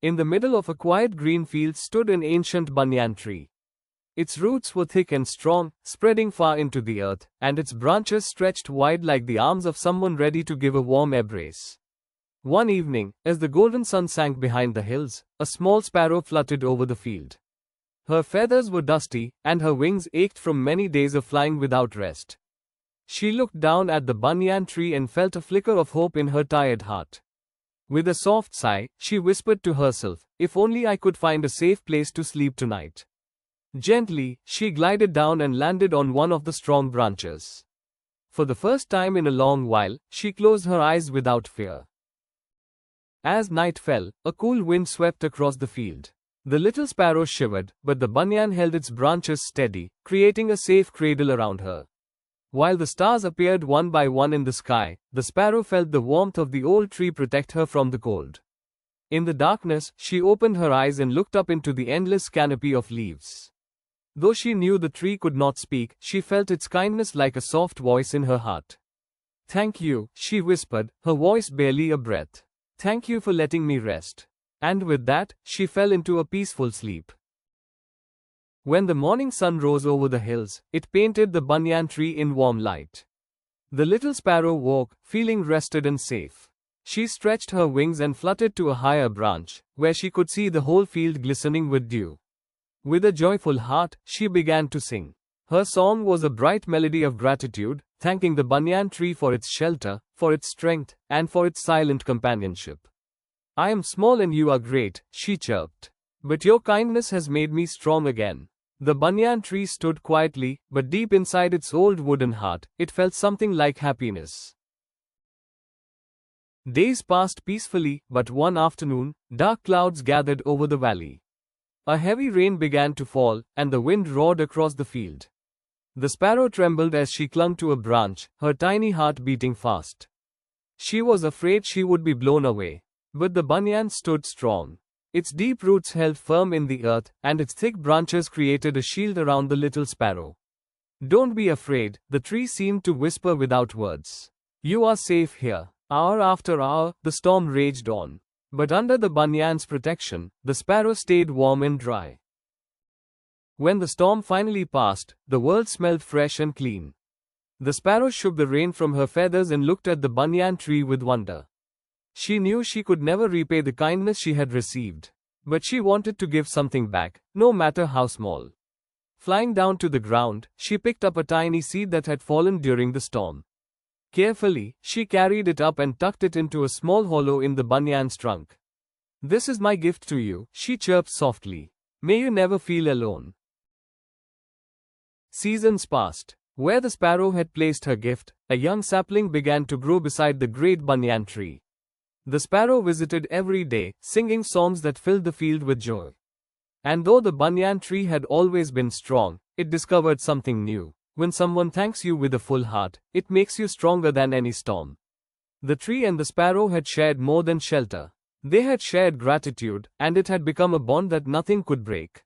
In the middle of a quiet green field stood an ancient banyan tree. Its roots were thick and strong, spreading far into the earth, and its branches stretched wide like the arms of someone ready to give a warm embrace. One evening, as the golden sun sank behind the hills, a small sparrow fluttered over the field. Her feathers were dusty, and her wings ached from many days of flying without rest. She looked down at the banyan tree and felt a flicker of hope in her tired heart. With a soft sigh, she whispered to herself, "If only I could find a safe place to sleep tonight." Gently, she glided down and landed on one of the strong branches. For the first time in a long while, she closed her eyes without fear. As night fell, a cool wind swept across the field. The little sparrow shivered, but the banyan held its branches steady, creating a safe cradle around her. While the stars appeared one by one in the sky, the sparrow felt the warmth of the old tree protect her from the cold. In the darkness, she opened her eyes and looked up into the endless canopy of leaves. Though she knew the tree could not speak, she felt its kindness like a soft voice in her heart. "Thank you," she whispered, her voice barely a breath. "Thank you for letting me rest." And with that, she fell into a peaceful sleep. When the morning sun rose over the hills, it painted the banyan tree in warm light. The little sparrow woke, feeling rested and safe. She stretched her wings and fluttered to a higher branch, where she could see the whole field glistening with dew. With a joyful heart, she began to sing. Her song was a bright melody of gratitude, thanking the banyan tree for its shelter, for its strength, and for its silent companionship. "I am small and you are great," she chirped. "But your kindness has made me strong again." The banyan tree stood quietly, but deep inside its old wooden heart, it felt something like happiness. Days passed peacefully, but one afternoon, dark clouds gathered over the valley. A heavy rain began to fall, and the wind roared across the field. The sparrow trembled as she clung to a branch, her tiny heart beating fast. She was afraid she would be blown away. But the banyan stood strong. Its deep roots held firm in the earth, and its thick branches created a shield around the little sparrow. "Don't be afraid," the tree seemed to whisper without words. "You are safe here." Hour after hour, the storm raged on. But under the banyan's protection, the sparrow stayed warm and dry. When the storm finally passed, the world smelled fresh and clean. The sparrow shook the rain from her feathers and looked at the banyan tree with wonder. She knew she could never repay the kindness she had received. But she wanted to give something back, no matter how small. Flying down to the ground, she picked up a tiny seed that had fallen during the storm. Carefully, she carried it up and tucked it into a small hollow in the banyan's trunk. "This is my gift to you," she chirped softly. "May you never feel alone." Seasons passed. Where the sparrow had placed her gift, a young sapling began to grow beside the great banyan tree. The sparrow visited every day, singing songs that filled the field with joy. And though the banyan tree had always been strong, it discovered something new. When someone thanks you with a full heart, it makes you stronger than any storm. The tree and the sparrow had shared more than shelter. They had shared gratitude, and it had become a bond that nothing could break.